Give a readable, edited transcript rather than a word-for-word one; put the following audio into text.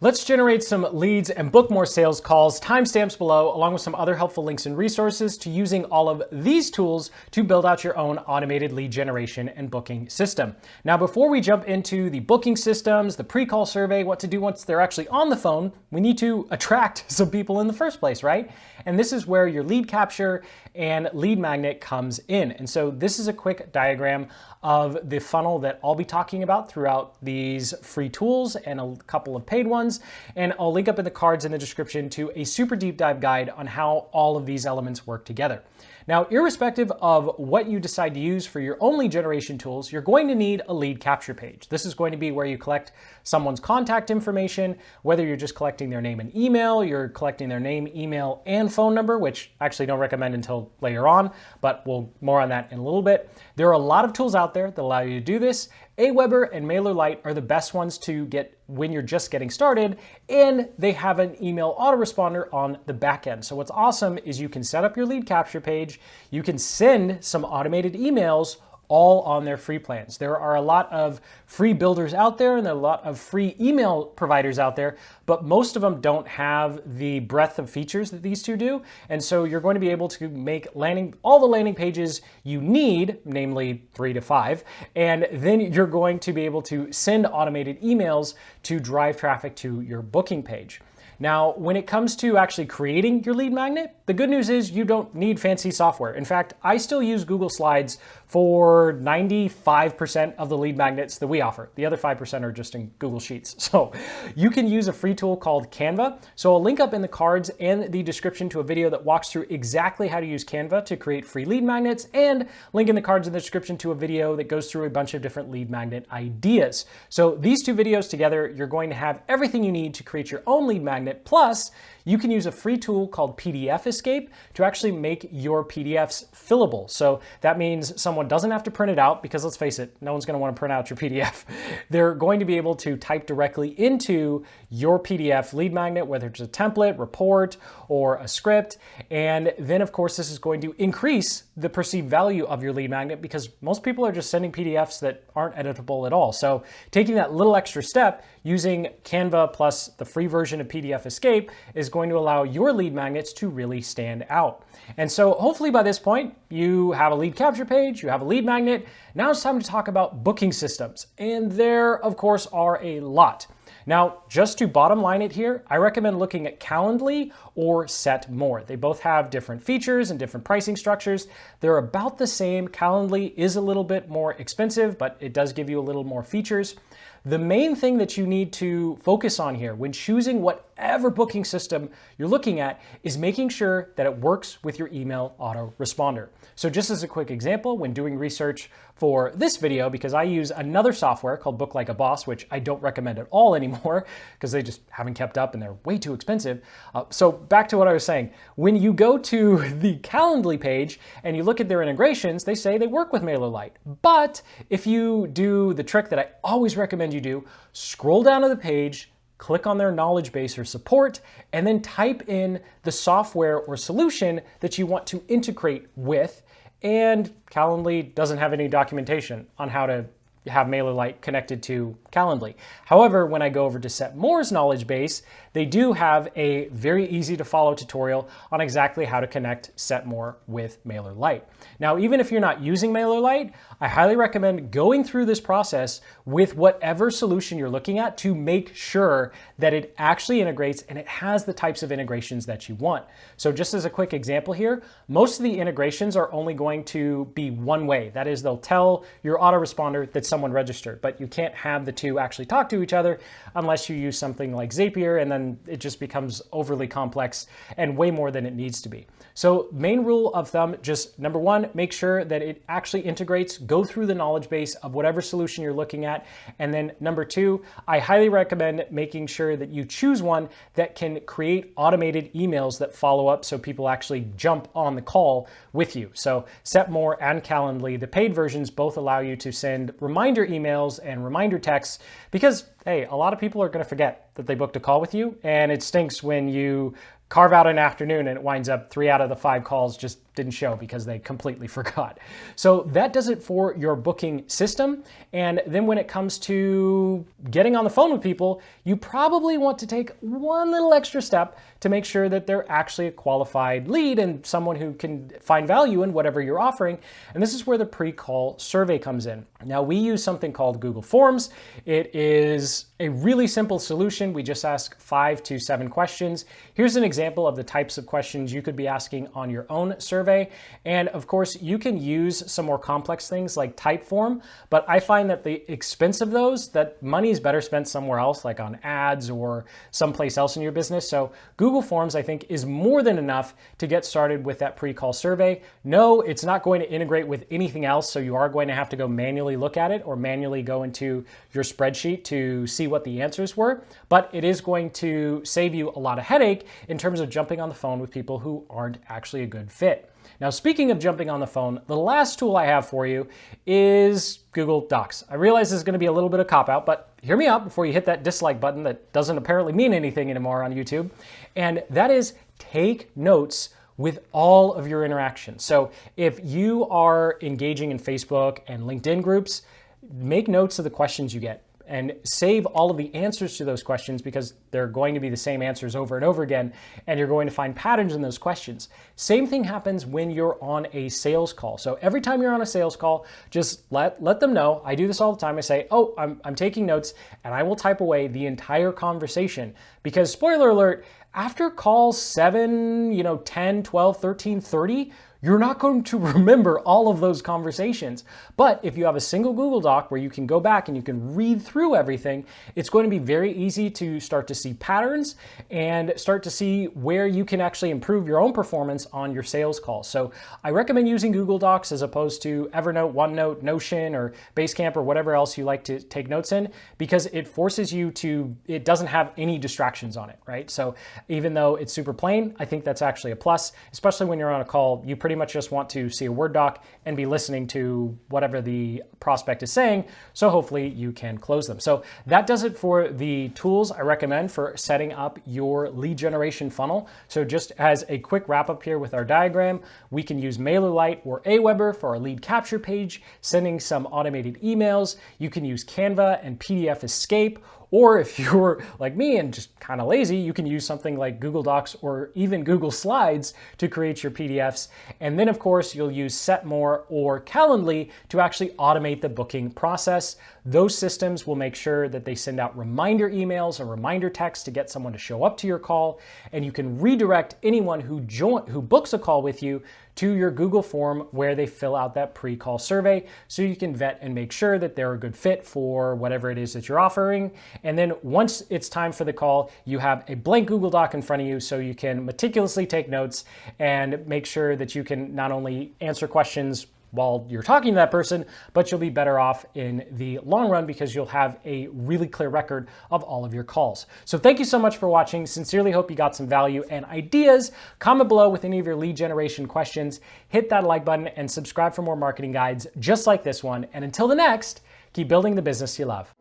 Let's generate some leads and book more sales calls, timestamps below, along with some other helpful links and resources to using all of these tools to build out your own automated lead generation and booking system. Now, before we jump into the booking systems, the pre-call survey, what to do once they're actually on the phone, we need to attract some people in the first place, right? And this is where your lead capture and lead magnet comes in. And so this is a quick diagram of the funnel that I'll be talking about throughout these free tools and a couple of paid ones. And I'll link up in the cards in the description to a super deep dive guide on how all of these elements work together. Now, irrespective of what you decide to use for your own lead generation tools, you're going to need a lead capture page. This is going to be where you collect someone's contact information, whether you're just collecting their name and email, you're collecting their name, email, and phone number, which I actually don't recommend until later on, but we'll more on that in a little bit. There are a lot of tools out there that allow you to do this. Aweber and MailerLite are the best ones to get when you're just getting started, and they have an email autoresponder on the back end. So what's awesome is you can set up your lead capture page, you can send some automated emails all on their free plans. There are a lot of free builders out there and there are a lot of free email providers out there, but most of them don't have the breadth of features that these two do. And so you're going to be able to make all the landing pages you need, namely 3 to 5, and then you're going to be able to send automated emails to drive traffic to your booking page. Now, when it comes to actually creating your lead magnet, the good news is you don't need fancy software. In fact, I still use Google Slides for 95% of the lead magnets that we offer. The other 5% are just in Google Sheets. So you can use a free tool called Canva. So I'll link up in the cards and the description to a video that walks through exactly how to use Canva to create free lead magnets, and link in the cards in the description to a video that goes through a bunch of different lead magnet ideas. So these two videos together, you're going to have everything you need to create your own lead magnet. Plus, you can use a free tool called PDF Escape to actually make your PDFs fillable. So that means someone doesn't have to print it out, because let's face it, no one's going to want to print out your PDF. They're going to be able to type directly into your PDF lead magnet, whether it's a template, report, or a script. And then, of course, this is going to increase the perceived value of your lead magnet, because most people are just sending PDFs that aren't editable at all. So taking that little extra step using Canva plus the free version of PDF Escape is going to allow your lead magnets to really stand out. And so hopefully by this point, you have a lead capture page, you have a lead magnet. Now it's time to talk about booking systems. And there, of course, are a lot. Now, just to bottom line it here, I recommend looking at Calendly or SetMore. They both have different features and different pricing structures. They're about the same. Calendly is a little bit more expensive, but it does give you a little more features. The main thing that you need to focus on here when choosing whatever booking system you're looking at is making sure that it works with your email autoresponder. So just as a quick example, when doing research for this video, because I use another software called Book Like a Boss, which I don't recommend at all anymore because they just haven't kept up and they're way too expensive. So back to what I was saying, when you go to the Calendly page and you look at their integrations, they say they work with MailerLite. But if you do the trick that I always recommend you do, scroll down to the page, click on their knowledge base or support, and then type in the software or solution that you want to integrate with. And Calendly doesn't have any documentation on how to have MailerLite connected to Calendly. However, when I go over to SetMore's knowledge base, they do have a very easy to follow tutorial on exactly how to connect SetMore with MailerLite. Now, even if you're not using MailerLite, I highly recommend going through this process with whatever solution you're looking at to make sure that it actually integrates and it has the types of integrations that you want. So just as a quick example here, most of the integrations are only going to be one way. That is, they'll tell your autoresponder that someone registered, but you can't have the two actually talk to each other unless you use something like Zapier, and then it just becomes overly complex and way more than it needs to be. So main rule of thumb, just number one, make sure that it actually integrates, go through the knowledge base of whatever solution you're looking at. And then number two, I highly recommend making sure that you choose one that can create automated emails that follow up so people actually jump on the call with you. So SetMore and Calendly, the paid versions, both allow you to send reminder emails and reminder texts because, hey, a lot of people are going to forget that they booked a call with you, and it stinks when you carve out an afternoon and it winds up 3 out of the 5 calls just didn't show because they completely forgot. So that does it for your booking system. And then when it comes to getting on the phone with people, you probably want to take one little extra step to make sure that they're actually a qualified lead and someone who can find value in whatever you're offering. And this is where the pre-call survey comes in. Now, we use something called Google Forms. It is a really simple solution. We just ask 5 to 7 questions. Here's an example of the types of questions you could be asking on your own survey. And of course, you can use some more complex things like Typeform, but I find that the expense of those, that money is better spent somewhere else, like on ads or someplace else in your business. So Google Forms, I think, is more than enough to get started with that pre-call survey. No, it's not going to integrate with anything else, so you are going to have to go manually look at it or manually go into your spreadsheet to see what the answers were, but it is going to save you a lot of headache in terms of jumping on the phone with people who aren't actually a good fit. Now, speaking of jumping on the phone, the last tool I have for you is Google Docs. I realize this is going to be a little bit of cop-out, but hear me out before you hit that dislike button that doesn't apparently mean anything anymore on YouTube. And that is take notes with all of your interactions. So if you are engaging in Facebook and LinkedIn groups, make notes of the questions you get and save all of the answers to those questions because they're going to be the same answers over and over again, and you're going to find patterns in those questions. Same thing happens when you're on a sales call. So every time you're on a sales call, just let them know. I do this all the time. I say, oh, I'm taking notes, and I will type away the entire conversation because, spoiler alert, after calls 7, 10, 12, 13, 30, you're not going to remember all of those conversations. But if you have a single Google Doc where you can go back and you can read through everything, it's going to be very easy to start to see patterns and start to see where you can actually improve your own performance on your sales calls. So I recommend using Google Docs as opposed to Evernote, OneNote, Notion, or Basecamp, or whatever else you like to take notes in, because it forces you to, it doesn't have any distractions on it, right? So even though it's super plain, I think that's actually a plus, especially when you're on a call. You pretty much just want to see a Word doc and be listening to whatever the prospect is saying, so hopefully you can close them. So that does it for the tools I recommend for setting up your lead generation funnel. So just as a quick wrap up here with our diagram, we can use MailerLite or Aweber for our lead capture page, sending some automated emails. You can use Canva and PDF Escape, or if you're like me and just kind of lazy, you can use something like Google Docs or even Google Slides to create your PDFs. And then of course, you'll use Setmore or Calendly to actually automate the booking process. Those systems will make sure that they send out reminder emails or reminder texts to get someone to show up to your call. And you can redirect anyone who books a call with you to your Google form where they fill out that pre-call survey, so you can vet and make sure that they're a good fit for whatever it is that you're offering. And then once it's time for the call, you have a blank Google Doc in front of you so you can meticulously take notes and make sure that you can not only answer questions while you're talking to that person, but you'll be better off in the long run because you'll have a really clear record of all of your calls. So thank you so much for watching. Sincerely hope you got some value and ideas. Comment below with any of your lead generation questions. Hit that like button and subscribe for more marketing guides just like this one. And until the next, keep building the business you love.